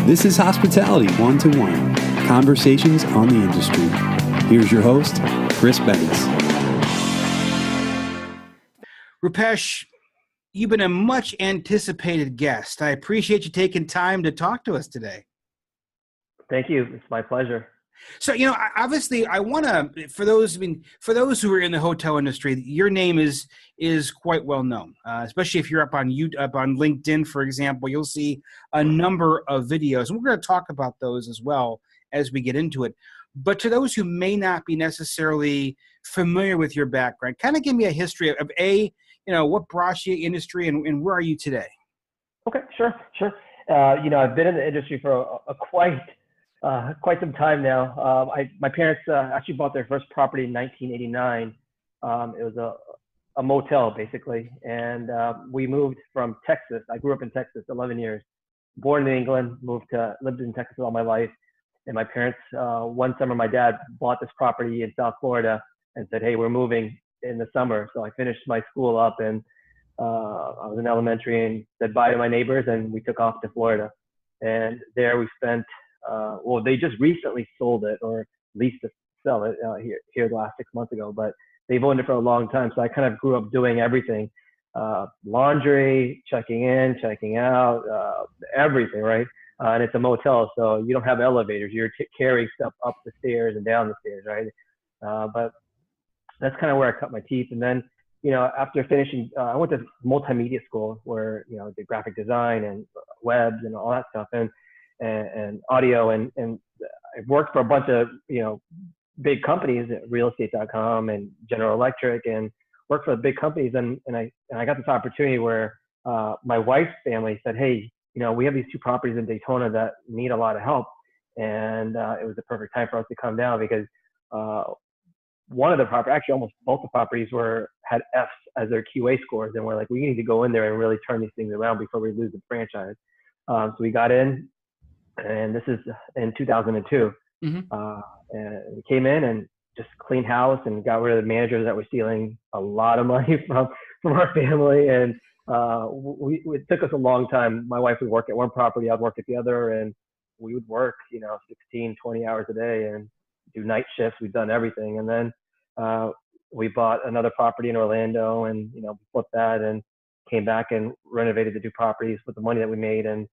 This is Hospitality One-to-One, conversations on the industry. Here's your host, Chris Bennis. Rupesh, you've been a much anticipated guest. I appreciate you taking time to talk to us today. Thank you. It's my pleasure. So, obviously, I want to, for those who are in the hotel industry, your name is quite well known, especially if you're up on LinkedIn, for example. You'll see a number of videos, and we're going to talk about those as well as we get into it. But to those who may not be necessarily familiar with your background, kind of give me a history of what brought you to the industry and where are you today? Okay, sure. I've been in the industry for quite some time now. My parents actually bought their first property in 1989. It was a motel, basically. And we moved from Texas. I grew up in Texas, 11 years. Born in England, lived in Texas all my life. And my parents, one summer, my dad bought this property in South Florida and said, hey, we're moving in the summer. So I finished my school up and I was in elementary and said bye to my neighbors, and we took off to Florida. And there we spent they just recently sold it, or leased to sell it here the last 6 months ago, but they've owned it for a long time. So I kind of grew up doing everything, laundry, checking in, checking out, everything, right? And it's a motel, so you don't have elevators. You're carrying stuff up the stairs and down the stairs, right? But that's kind of where I cut my teeth. And then, after finishing, I went to multimedia school where, did graphic design and webs and all that stuff. And audio, and I've worked for a bunch of big companies, realestate.com and General Electric, and worked for big companies, and I got this opportunity where my wife's family said, hey, we have these two properties in Daytona that need a lot of help, and it was the perfect time for us to come down because one of the properties, actually almost both the properties, had F's as their QA scores, and we're like, we need to go in there and really turn these things around before we lose the franchise. So we got in. And this is in 2002. Mm-hmm. And we came in and just cleaned house and got rid of the managers that were stealing a lot of money from our family. And it took us a long time. My wife would work at one property, I'd work at the other, and we would work, 16, 20 hours a day and do night shifts. We've done everything. And then we bought another property in Orlando and, flipped that and came back and renovated the two properties with the money that we made. And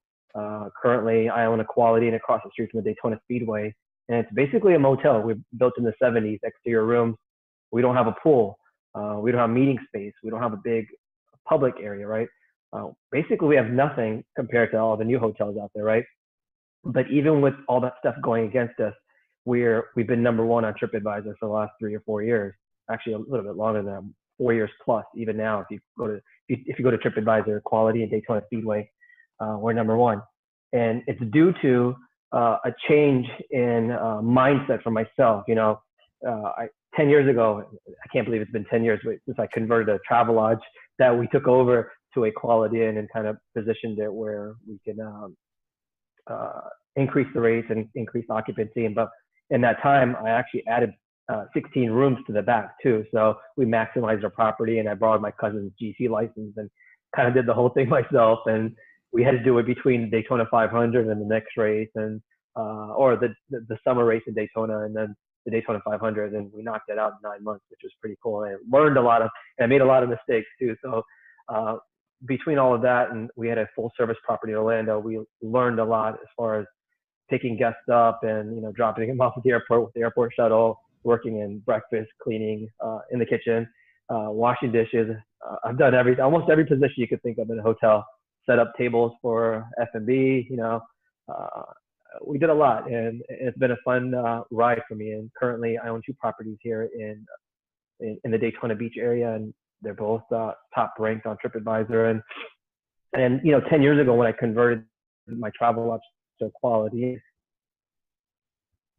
currently I own a Quality and across the street from the Daytona Speedway, and it's basically a motel. We built in the 70s, exterior rooms. We don't have a pool. We don't have meeting space. We don't have a big public area, right? Basically we have nothing compared to all the new hotels out there, right? But even with all that stuff going against us, we've been number one on TripAdvisor for the last 3 or 4 years. Actually a little bit longer than that, 4 years plus. Even now, if you go to TripAdvisor, Quality and Daytona Speedway, we're number one. And it's due to a change in mindset for myself. 10 years ago, I can't believe it's been 10 years since I converted a Travelodge that we took over to a Quality Inn and kind of positioned it where we can increase the rates and increase occupancy. But in that time, I actually added 16 rooms to the back too. So we maximized our property, and I borrowed my cousin's GC license and kind of did the whole thing myself. And we had to do it between the Daytona 500 and the next race, and or the summer race in Daytona, and then the Daytona 500, and we knocked it out in 9 months, which was pretty cool. And I learned a lot and I made a lot of mistakes too. So between all of that, and we had a full service property in Orlando, we learned a lot as far as picking guests up and dropping them off at the airport with the airport shuttle, working in breakfast, cleaning in the kitchen, washing dishes. I've done almost every position you could think of in a hotel. Set up tables for F&B, we did a lot, and it's been a fun ride for me. And currently I own two properties here in the Daytona Beach area, and they're both top ranked on TripAdvisor. And 10 years ago when I converted my Travelodge to Quality,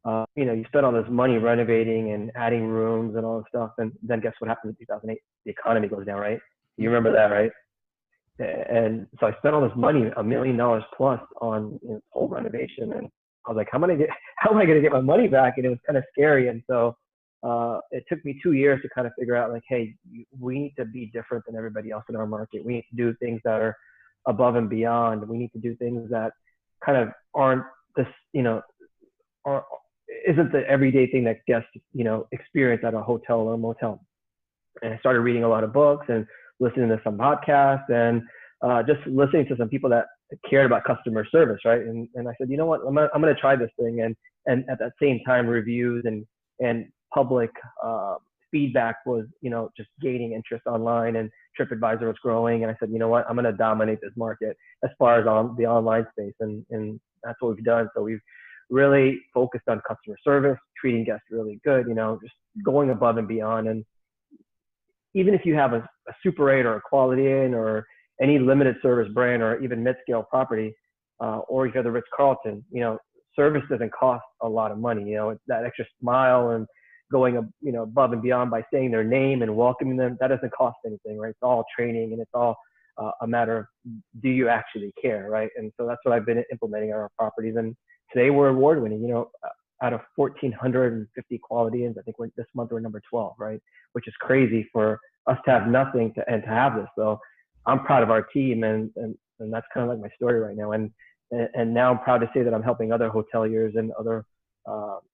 you spend all this money renovating and adding rooms and all this stuff, and then guess what happened in 2008? The economy goes down, right? You remember that, right? And so I spent all this money, $1 million plus, on whole renovation, and I was like, how am I going to get my money back? And it was kind of scary. And so it took me 2 years to kind of figure out, like, hey, we need to be different than everybody else in our market. We need to do things that are above and beyond. We need to do things that kind of aren't this, are, isn't the everyday thing that guests, experience at a hotel or a motel. And I started reading a lot of books and listening to some podcasts and just listening to some people that cared about customer service, right? And I said, you know what, I'm gonna try this thing. And at that same time, reviews and public feedback was, just gaining interest online, and TripAdvisor was growing. And I said, you know what, I'm gonna dominate this market as far as on the online space, and that's what we've done. So we've really focused on customer service, treating guests really good, just going above and beyond. And even if you have a Super 8 or a Quality Inn or any limited service brand or even mid-scale property, or if you're the Ritz-Carlton, service doesn't cost a lot of money. It's that extra smile and going above and beyond by saying their name and welcoming them, that doesn't cost anything, right? It's all training, and it's all a matter of, do you actually care, right? And so that's what I've been implementing on our properties. And today we're award winning, out of 1,450 Quality Inns, I think this month we're number 12, right? Which is crazy for us to have nothing and to have this. So I'm proud of our team, and that's kind of like my story right now. And now I'm proud to say that I'm helping other hoteliers and other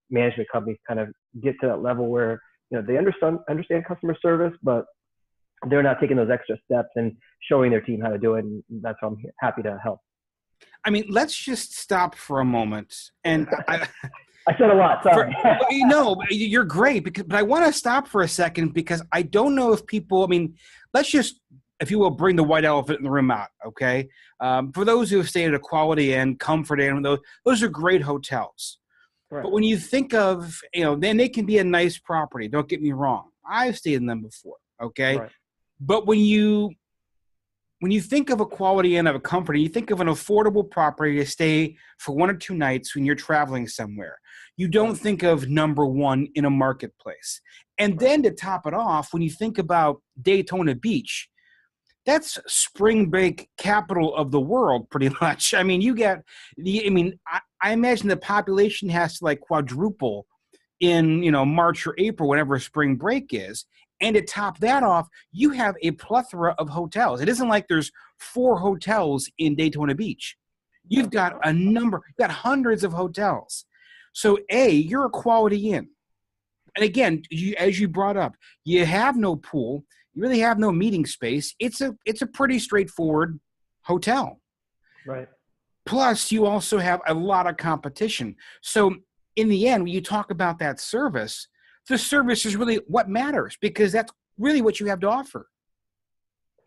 management companies kind of get to that level where, they understand customer service, but they're not taking those extra steps and showing their team how to do it. And that's why I'm happy to help. I mean, let's just stop for a moment. And I said a lot, sorry. You're great, but I want to stop for a second, because I don't know if people, let's just, if you will, bring the white elephant in the room out, okay? For those who have stayed at a Quality Inn, Comfort Inn, those are great hotels. Right. But when you think of, then they can be a nice property, don't get me wrong. I've stayed in them before, okay? Right. But when you think of a Quality Inn, of a Comfort Inn, you think of an affordable property to stay for 1 or 2 nights when you're traveling somewhere. You don't think of number one in a marketplace. And then to top it off, when you think about Daytona Beach, that's spring break capital of the world, pretty much. I imagine the population has to like quadruple in, March or April, whenever spring break is. And to top that off, you have a plethora of hotels. It isn't like there's 4 hotels in Daytona Beach. You've got hundreds of hotels. So you're a Quality Inn. And again, as you brought up, you have no pool. You really have no meeting space. It's a pretty straightforward hotel. Right. Plus, you also have a lot of competition. So in the end, when you talk about that service, the service is really what matters, because that's really what you have to offer.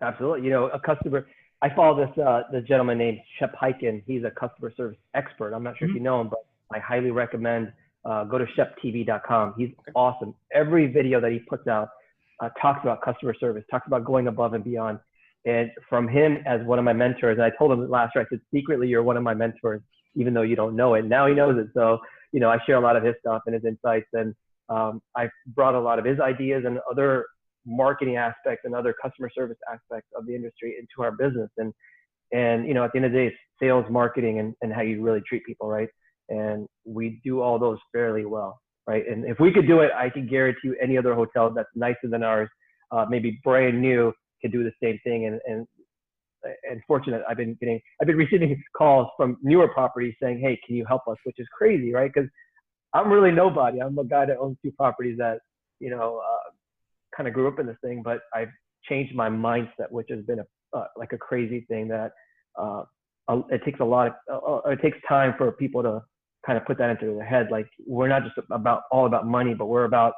Absolutely. A customer, I follow this gentleman named Shep Hyken. He's a customer service expert. I'm not sure if you know him, but I highly recommend go to sheptv.com. He's awesome. Every video that he puts out talks about customer service, talks about going above and beyond. And from him as one of my mentors, and I told him last year, I said, secretly, you're one of my mentors, even though you don't know it. Now he knows it. So, I share a lot of his stuff and his insights. And I brought a lot of his ideas and other marketing aspects and other customer service aspects of the industry into our business. And at the end of the day, it's sales, marketing, and how you really treat people, right? And we do all those fairly well, right? And if we could do it, I can guarantee you any other hotel that's nicer than ours, maybe brand new, can do the same thing. And fortunate, I've been receiving calls from newer properties saying, hey, can you help us? Which is crazy, right? Because I'm really nobody. I'm a guy that owns 2 properties that, kind of grew up in this thing, but I've changed my mindset, which has been like a crazy thing that it takes it takes time for people to kind of put that into their head. Like, we're not just all about money, but we're about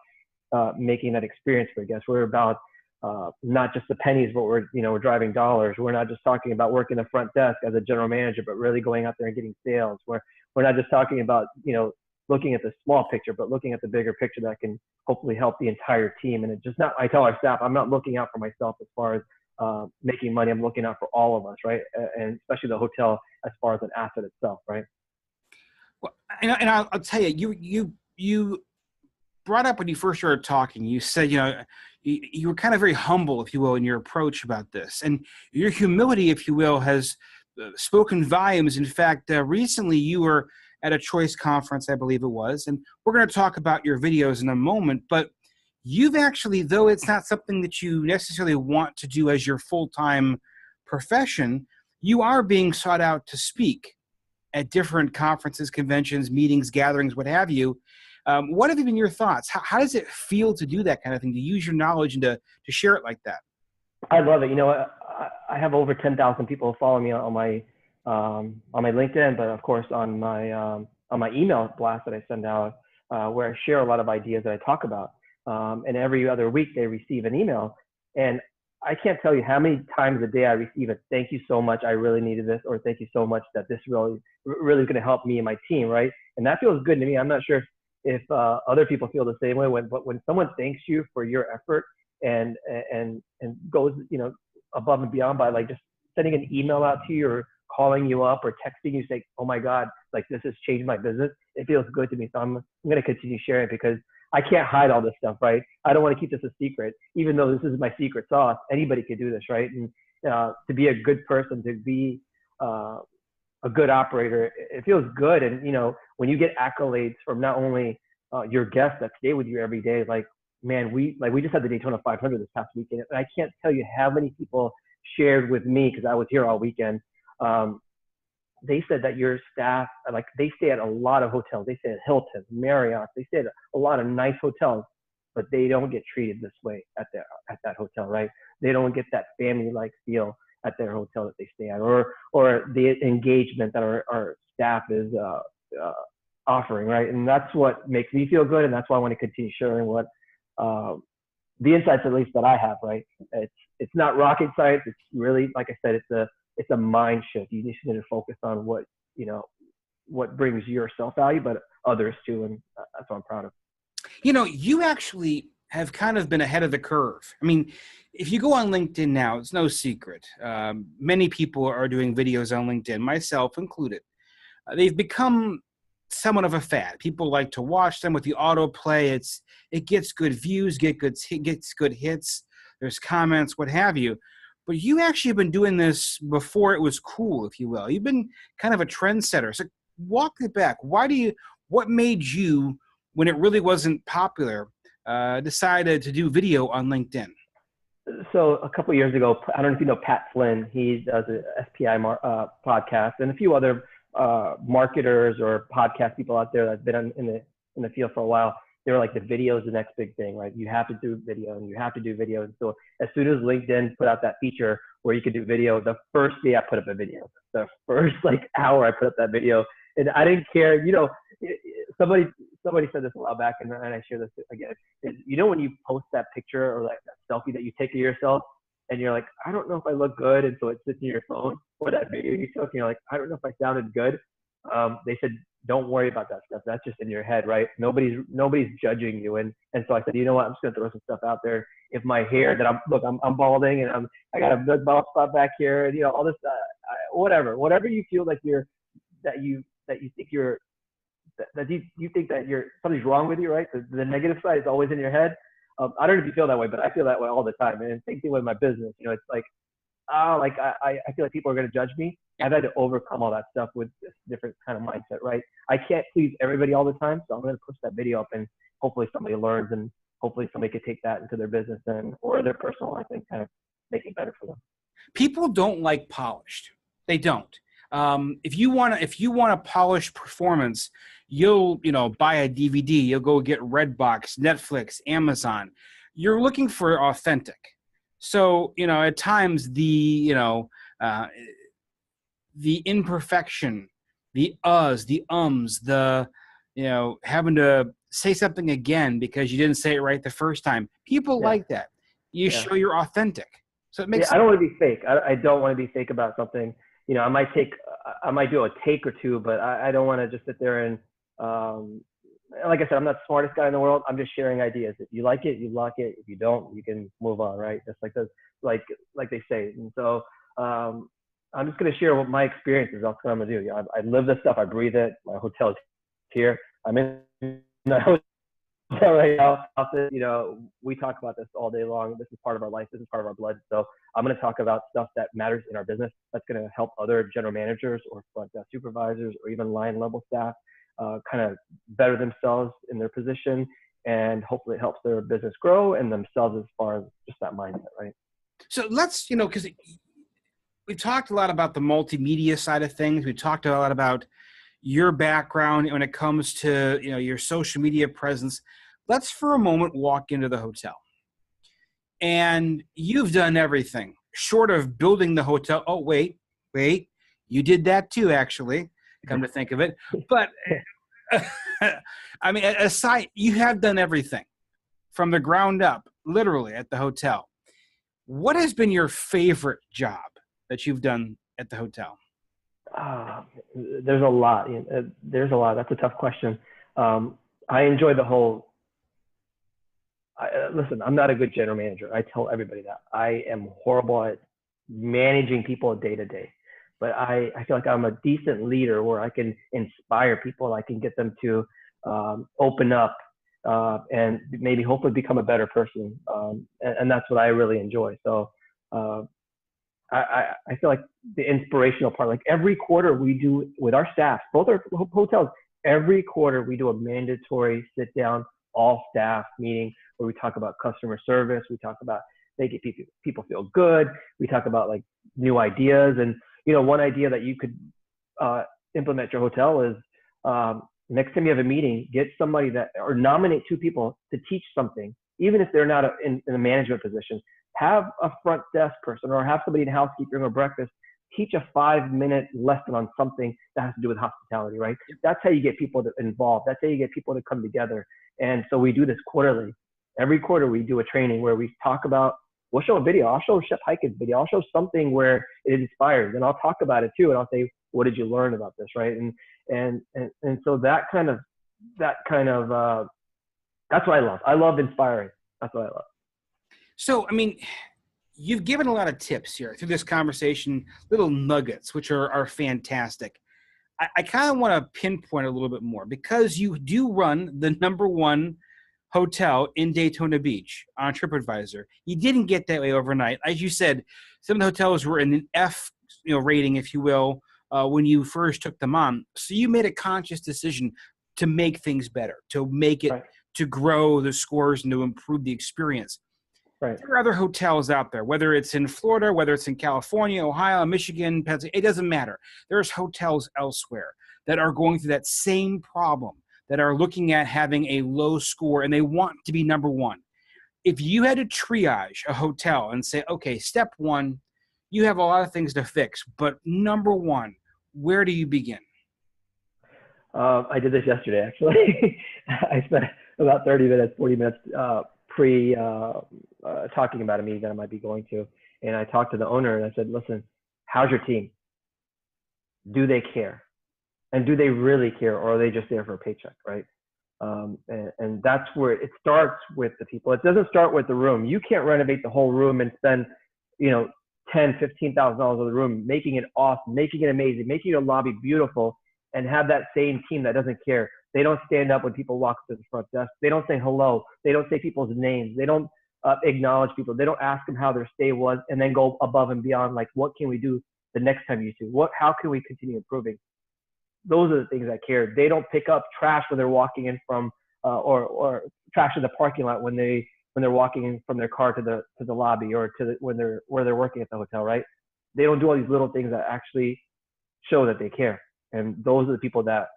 making that experience for guests. We're about not just the pennies, but we're driving dollars. We're not just talking about working the front desk as a general manager, but really going out there and getting sales. We're not just talking about, looking at the small picture, but looking at the bigger picture that can hopefully help the entire team. And I tell our staff, I'm not looking out for myself as far as making money. I'm looking out for all of us, right? And especially the hotel as far as an asset itself, right? Well, and I'll tell you, you brought up when you first started talking, you said, you were kind of very humble, if you will, in your approach about this. And your humility, if you will, has spoken volumes. In fact, recently you were at a Choice conference, I believe it was, and we're going to talk about your videos in a moment, but you've actually, though it's not something that you necessarily want to do as your full-time profession, you are being sought out to speak at different conferences, conventions, meetings, gatherings, what have you. What have been your thoughts? How does it feel to do that kind of thing, to use your knowledge and to share it like that? I love it. You know, I have over 10,000 people follow me on my LinkedIn, but of course on my email blast that I send out, where I share a lot of ideas that I talk about. And every other week they receive an email, and I can't tell you how many times a day I receive a "thank you so much, I really needed this," or "thank you so much that this really is going to help me and my team," right? And that feels good to me. I'm not sure if other people feel the same way, but when someone thanks you for your effort and goes, you know, above and beyond by like just sending an email out to you or calling you up or texting you, say, "Oh my God, like this has changed my business," it feels good to me. So I'm going to continue sharing, because I can't hide all this stuff, right? I don't want to keep this a secret, even though this is my secret sauce. Anybody could do this, right? And to be a good person, to be a good operator, it feels good. And, you know, when you get accolades from not only your guests that stay with you every day, like, man, we just had the Daytona 500 this past weekend, and I can't tell you how many people shared with me, because I was here all weekend. They said that your staff, like, they stay at a lot of hotels. They stay at Hilton, Marriott. They stay at a lot of nice hotels, but they don't get treated this way at that hotel, right? They don't get that family-like feel at their hotel that they stay at, or the engagement that our staff is offering, right? And that's what makes me feel good, and that's why I want to continue sharing what the insights, at least, that I have, right? It's not rocket science. It's really, like I said, it's a mind shift. You just need to focus on what brings your self value, but others too, and that's what I'm proud of. You know, you actually have kind of been ahead of the curve. I mean, if you go on LinkedIn now, it's no secret. Many people are doing videos on LinkedIn, myself included. They've become somewhat of a fad. People like to watch them with the autoplay. It gets good views, gets good hits. There's comments, what have you. But you actually have been doing this before it was cool, if you will. You've been kind of a trendsetter. So walk it back. What made you, when it really wasn't popular, decided to do video on LinkedIn? So a couple of years ago, I don't know if you know Pat Flynn. He does a SPI podcast, and a few other marketers or podcast people out there that've been in the field for a while. They were like, the video is the next big thing, right? You have to do video, and you have to do video. And so as soon as LinkedIn put out that feature where you could do video, the first day I put up a video, the first hour I put up that video, and I didn't care. You know, somebody said this a while back, and I share this again. You know, when you post that picture or like that selfie that you take of yourself, and you're like, I don't know if I look good, and so it sits in your phone, or that video you took, and you're like, I don't know if I sounded good. They said, don't worry about that stuff. That's just in your head, right? Nobody's judging you. And so I said, you know what? I'm just gonna throw some stuff out there. If my hair that I'm balding, and I got a big bald spot back here, and all this, whatever you feel like you think something's wrong with you, right? The negative side is always in your head. I don't know if you feel that way, but I feel that way all the time. And same thing with my business. It's like, I feel like people are going to judge me. I've had to overcome all that stuff with this different kind of mindset, right? I can't please everybody all the time, so I'm going to push that video up, and hopefully somebody learns, and hopefully somebody could take that into their business or their personal life and kind of make it better for them. People don't like polished. They don't. If you want a polished performance, you'll buy a DVD. You'll go get Redbox, Netflix, Amazon. You're looking for authentic. So at times the imperfection, the uhs, the ums, the having to say something again because you didn't say it right the first time. People like that. You show you're authentic. So it makes sense. I don't want to be fake. I don't want to be fake about something. I might do a take or two, but I don't want to just sit there and like I said, I'm not the smartest guy in the world. I'm just sharing ideas. If you like it, you like it. If you don't, you can move on, right? Just like this, like they say. And so I'm just going to share what my experience is. That's what I'm going to do. I live this stuff. I breathe it. My hotel is here. I'm in the hotel right now. We talk about this all day long. This is part of our life. This is part of our blood. So I'm going to talk about stuff that matters in our business. That's going to help other general managers or front desk supervisors or even line level staff kind of better themselves in their position, and hopefully it helps their business grow and themselves as far as just that mindset, right? So let's, because we talked a lot about the multimedia side of things. We talked a lot about, your background when it comes to, your social media presence. Let's for a moment walk into the hotel. And you've done everything short of building the hotel. Oh, wait, you did that too, actually, come to think of it. But I mean, aside, you have done everything from the ground up, literally, at the hotel. What has been your favorite job that you've done at the hotel? There's a lot. There's a lot. That's a tough question. I enjoy the whole. Listen, I'm not a good general manager. I tell everybody that. I am horrible at managing people day to day. But I feel like I'm a decent leader where I can inspire people. I can get them to open up and maybe hopefully become a better person. And that's what I really enjoy. So I feel like the inspirational part, like every quarter we do with our staff, both our hotels, every quarter we do a mandatory sit down all staff meeting where we talk about customer service. We talk about making people feel good. We talk about like new ideas. And, one idea that you could implement your hotel is next time you have a meeting, get somebody or nominate 2 people to teach something, even if they're not in a management position. Have a front desk person or have somebody in housekeeping or breakfast teach a 5-minute lesson on something that has to do with hospitality, right? That's how you get people involved. That's how you get people to come together. And so we do this quarterly. Every quarter we do a training where we talk about, we'll show a video. I'll show Chef Heike's video. I'll show something where it inspires, and I'll talk about it too. And I'll say, what did you learn about this, right? And so that's what I love. I love inspiring. That's what I love. So, I mean, you've given a lot of tips here through this conversation, little nuggets, which are fantastic. I kind of want to pinpoint a little bit more because you do run the #1 hotel in Daytona Beach on TripAdvisor. You didn't get that way overnight. As you said, some of the hotels were in an F rating, if you will, when you first took them on. So you made a conscious decision to make things better, to make it, right, to grow the scores and to improve the experience. Right. There are other hotels out there, whether it's in Florida, whether it's in California, Ohio, Michigan, Pennsylvania, it doesn't matter. There's hotels elsewhere that are going through that same problem, that are looking at having a low score and they want to be #1. If you had to triage a hotel and say, okay, step 1, you have a lot of things to fix, but #1, where do you begin? I did this yesterday, actually. I spent about 40 minutes talking about a meeting that I might be going to. And I talked to the owner and I said, listen, how's your team? Do they care? And do they really care, or are they just there for a paycheck, right? And that's where it starts with the people. It doesn't start with the room. You can't renovate the whole room and spend, $10,000, $15,000 on the room, making it awesome, making it amazing, making your lobby beautiful, and have that same team that doesn't care. They don't stand up when people walk to the front desk. They don't say hello. They don't say people's names. They don't acknowledge people. They don't ask them how their stay was and then go above and beyond, like, what can we do the next time you do? How can we continue improving? Those are the things that care. They don't pick up trash when they're walking in from, or trash in the parking lot when they're walking in from their car to the lobby or where they're working at the hotel, right? They don't do all these little things that actually show that they care. And those are the people that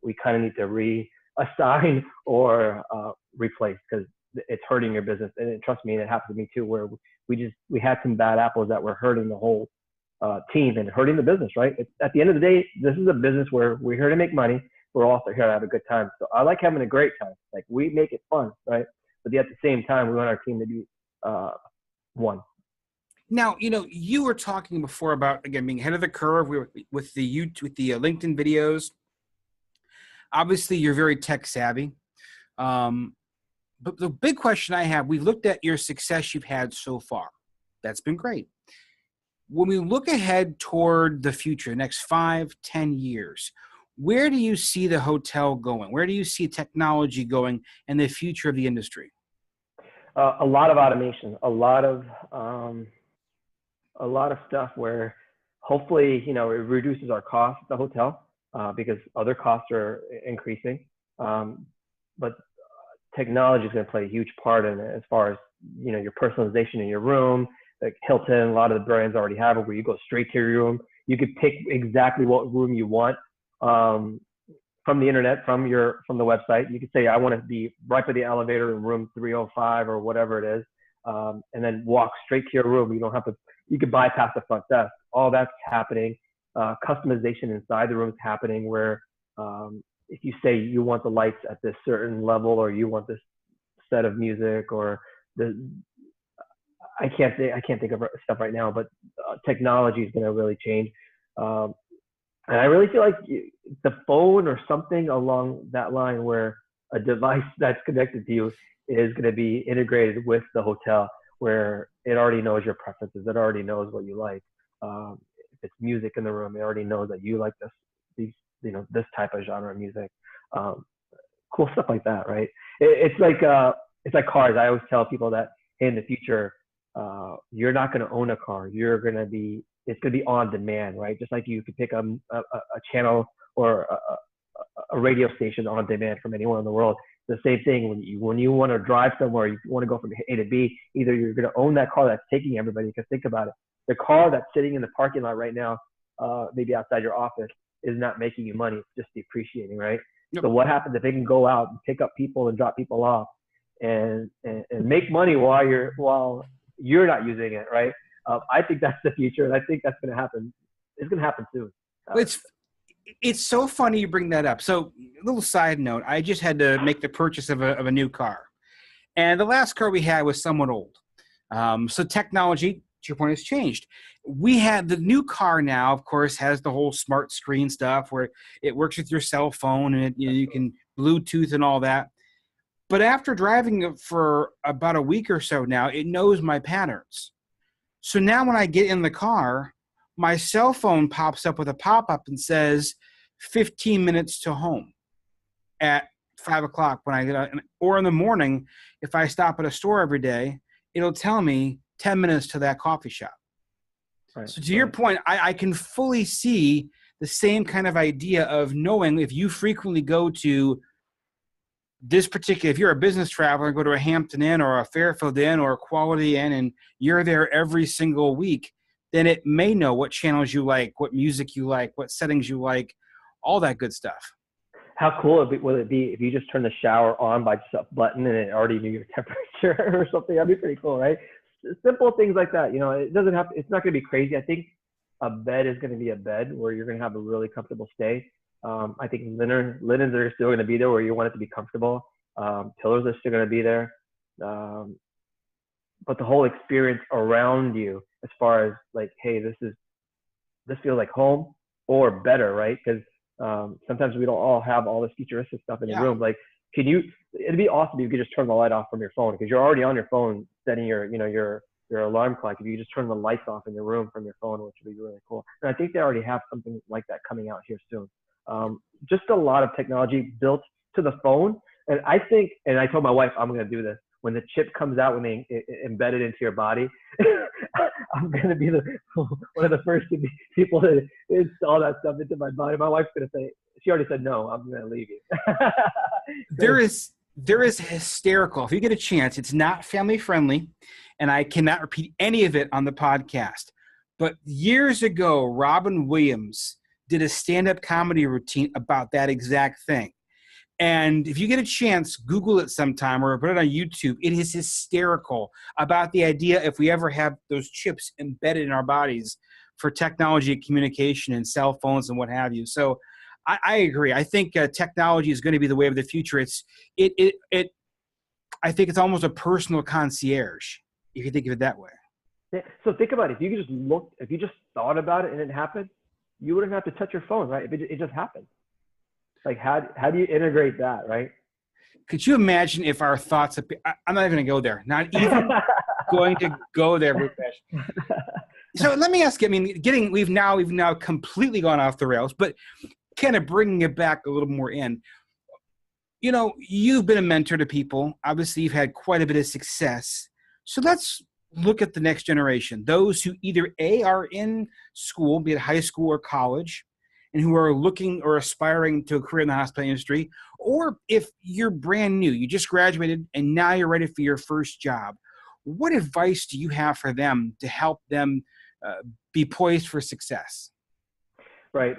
we kind of need to reassign or replace, because it's hurting your business. And trust me, it happened to me too, where we had some bad apples that were hurting the whole team and hurting the business, right? At the end of the day, this is a business where we're here to make money. We're also here to have a good time. So I like having a great time. Like, we make it fun, right? But yet at the same time, we want our team to be one. Now, you were talking before about, again, being ahead of the curve with the LinkedIn videos. Obviously, you're very tech savvy. But the big question I have, we've looked at your success you've had so far. That's been great. When we look ahead toward the future, next 5, 10 years, where do you see the hotel going? Where do you see technology going and the future of the industry? A lot of automation, a lot of stuff where hopefully, it reduces our costs at the hotel because other costs are increasing. But technology is going to play a huge part in it, as far as, your personalization in your room. Like Hilton, a lot of the brands already have it, where you go straight to your room. You could pick exactly what room you want. from the internet, from the website. You can say, I want to be right by the elevator in room 305 or whatever it is, and then walk straight to your room. You don't have to. You can bypass the front desk. All that's happening. Customization inside the room is happening, where if you say you want the lights at this certain level, or you want this set of music, or I can't think of stuff right now, but technology is going to really change. And I really feel like the phone or something along that line, where a device that's connected to you is going to be integrated with the hotel, where it already knows your preferences. It already knows what you like. If it's music in the room, it already knows that you like this type of genre of music. Cool stuff like that, right? It's like cars. I always tell people that, hey, in the future, you're not going to own a car. It's going to be on demand, right? Just like you could pick a channel or a radio station on demand from anywhere in the world. The same thing when you want to drive somewhere, you want to go from A to B, either you're going to own that car that's taking everybody, because think about it. The car that's sitting in the parking lot right now, maybe outside your office, is not making you money. It's just depreciating, right? Yep. So what happens if they can go out and pick up people and drop people off and make money while you're not using it, right? I think that's the future, and I think that's going to happen. It's going to happen soon. It's so funny you bring that up. So, a little side note: I just had to make the purchase of a new car, and the last car we had was somewhat old. So technology, to your point, has changed. We had the new car now, of course, has the whole smart screen stuff where it works with your cell phone, and you can Bluetooth and all that. But after driving it for about a week or so now, it knows my patterns. So now when I get in the car, my cell phone pops up with a pop-up and says 15 minutes to home at 5 o'clock when I get out. Or in the morning, if I stop at a store every day, it'll tell me 10 minutes to that coffee shop. Right. So to your point, I can fully see the same kind of idea of knowing if you frequently go to this particular, if you're a business traveler and go to a Hampton Inn or a Fairfield Inn or a Quality Inn and you're there every single week, then it may know what channels you like, what music you like, what settings you like, all that good stuff. How cool will it be if you just turn the shower on by just a button and it already knew your temperature or something? That'd be pretty cool, right? Simple things like that. It's not going to be crazy. I think a bed is going to be a bed where you're going to have a really comfortable stay. I think linens are still going to be there where you want it to be comfortable. Pillows are still going to be there. But the whole experience around you, as far as like, hey, this feels like home or better, right? Because sometimes we don't all have all this futuristic stuff in the room. Like, it'd be awesome if you could just turn the light off from your phone, because you're already on your phone setting your alarm clock. If you just turn the lights off in your room from your phone, which would be really cool. And I think they already have something like that coming out here soon. Just a lot of technology built to the phone. And I think, and I told my wife, I'm going to do this. When the chip comes out, when they embed it into your body, I'm going to be one of the first people to install that stuff into my body. My wife's going to say, she already said, no, I'm going to leave you. There is hysterical. If you get a chance, it's not family friendly, and I cannot repeat any of it on the podcast. But years ago, Robin Williams did a stand-up comedy routine about that exact thing. And if you get a chance, Google it sometime or put it on YouTube. It is hysterical about the idea if we ever have those chips embedded in our bodies for technology, communication, and cell phones and what have you. So I agree. I think technology is going to be the way of the future. I think it's almost a personal concierge, if you think of it that way. Yeah, so think about it. If you just thought about it and it happened, you wouldn't have to touch your phone, right? It just happened. Like, how do you integrate that, right? Could you imagine if our thoughts – I'm not even going to go there. Not even going to go there, Rupesh. So let me ask you, I mean, we've now completely gone off the rails, but kind of bringing it back a little more in. You've been a mentor to people. Obviously, you've had quite a bit of success. So let's look at the next generation, those who either A, are in school, be it high school or college, and who are looking or aspiring to a career in the hospitality industry, or if you're brand new, you just graduated and now you're ready for your first job. What advice do you have for them to help them be poised for success? Right.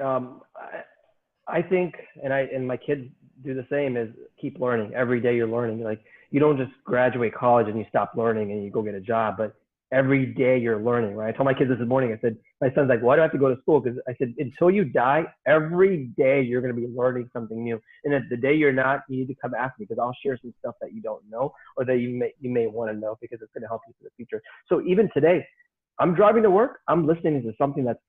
I think, and my kids do the same, is keep learning. Every day you're learning. Like, you don't just graduate college and you stop learning and you go get a job, but every day you're learning, right? I told my kids this morning, I said, my son's like, why do I have to go to school? Because I said, until you die, every day you're going to be learning something new. And if the day you're not, you need to come ask me, because I'll share some stuff that you don't know or that you may want to know, because it's going to help you for the future. So even today, I'm driving to work, I'm listening to something that's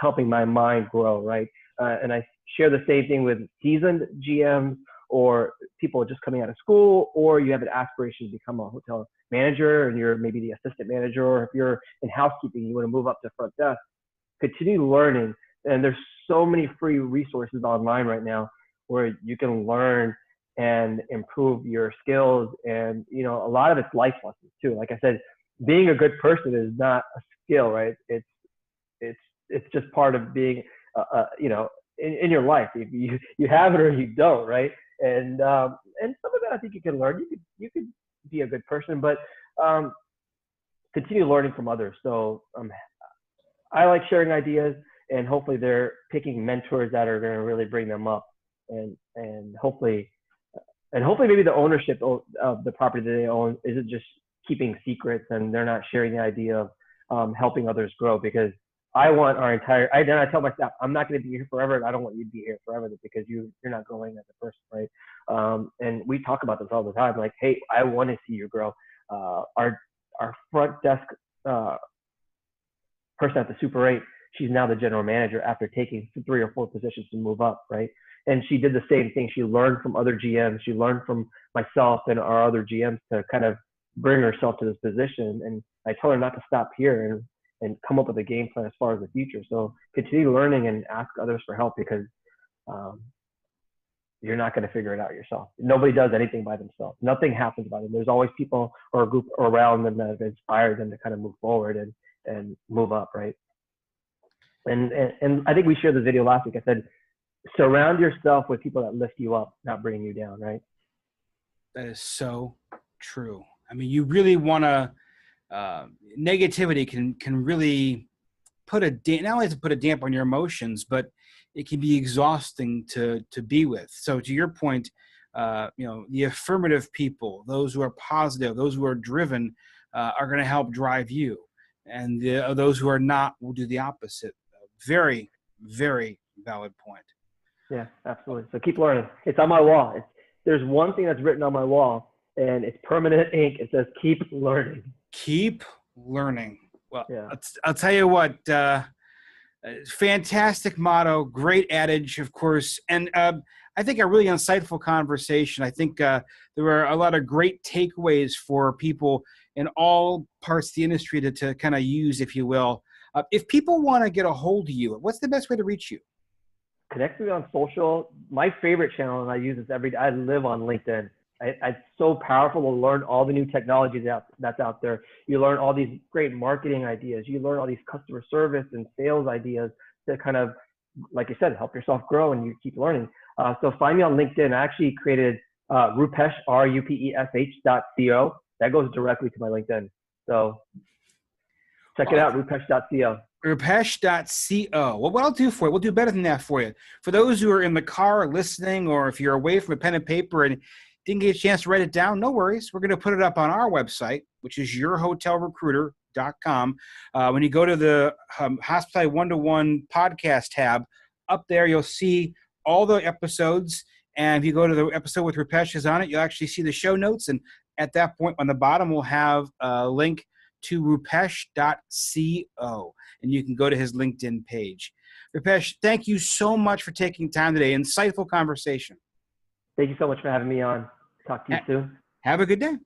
helping my mind grow, right? And I share the same thing with seasoned GMs or people just coming out of school, or you have an aspiration to become a hotel manager and you're maybe the assistant manager, or if you're in housekeeping, you want to move up to front desk. Continue learning. And there's so many free resources online right now where you can learn and improve your skills. And, you know, a lot of it's life lessons too. Like I said, being a good person is not a skill, right? It's just part of being, you know, in your life. If you have it or you don't, right? And some of that I think you can learn. You could be a good person, but continue learning from others. So I like sharing ideas, and hopefully they're picking mentors that are going to really bring them up, and hopefully maybe the ownership of the property that they own isn't just keeping secrets, and they're not sharing the idea of helping others grow. Because I want our entire, I tell my staff, I'm not going to be here forever, and I don't want you to be here forever, because you're not growing as a person, right? And we talk about this all the time. Like, hey, I want to see you grow. Our front desk person at the Super 8, she's now the general manager after taking 3 or 4 positions to move up, right? And she did the same thing. She learned from other GMs. She learned from myself and our other GMs to kind of bring herself to this position. And I told her not to stop here and come up with a game plan as far as the future. So continue learning and ask others for help, because you're not going to figure it out yourself. Nobody does anything by themselves. Nothing happens by them. There's always people or a group around them that have inspired them to kind of move forward and move up, right? And I think we shared the video last week. I said, surround yourself with people that lift you up, not bring you down, right? That is so true. I mean, you really want to, negativity can really not only to put a damp on your emotions, but it can be exhausting to be with. So to your point, you know, the affirmative people, those who are positive, those who are driven, are going to help drive you. And those who are not will do the opposite. Very, very valid point. Yeah, absolutely. So keep learning. It's on my wall. There's one thing that's written on my wall, and it's permanent ink. It says, keep learning. Keep learning. Well, yeah. I'll tell you what, fantastic motto, great adage, of course. And I think a really insightful conversation. I think there were a lot of great takeaways for people in all parts of the industry to kind of use, if you will. If people want to get a hold of you, what's the best way to reach you? Connect with me on social. My favorite channel, and I use this every day, I live on LinkedIn. It's so powerful to learn all the new technologies that's out there. You learn all these great marketing ideas. You learn all these customer service and sales ideas to kind of, like you said, help yourself grow, and you keep learning. So find me on LinkedIn. I actually created Rupesh, RUPESH.co. That goes directly to my LinkedIn. So check it out, rupesh.co. Rupesh.co. Well, what I'll do for you, we'll do better than that for you. For those who are in the car listening, or if you're away from a pen and paper and didn't get a chance to write it down, no worries. We're going to put it up on our website, which is yourhotelrecruiter.com. When you go to the Hospitality 1-to-1 podcast tab, up there you'll see all the episodes. And if you go to the episode with Rupesh is on it, you'll actually see the show notes. And at that point on the bottom, we'll have a link to rupesh.co, and you can go to his LinkedIn page. Rupesh, thank you so much for taking time today. Insightful conversation. Thank you so much for having me on. Talk to you soon. Have a good day.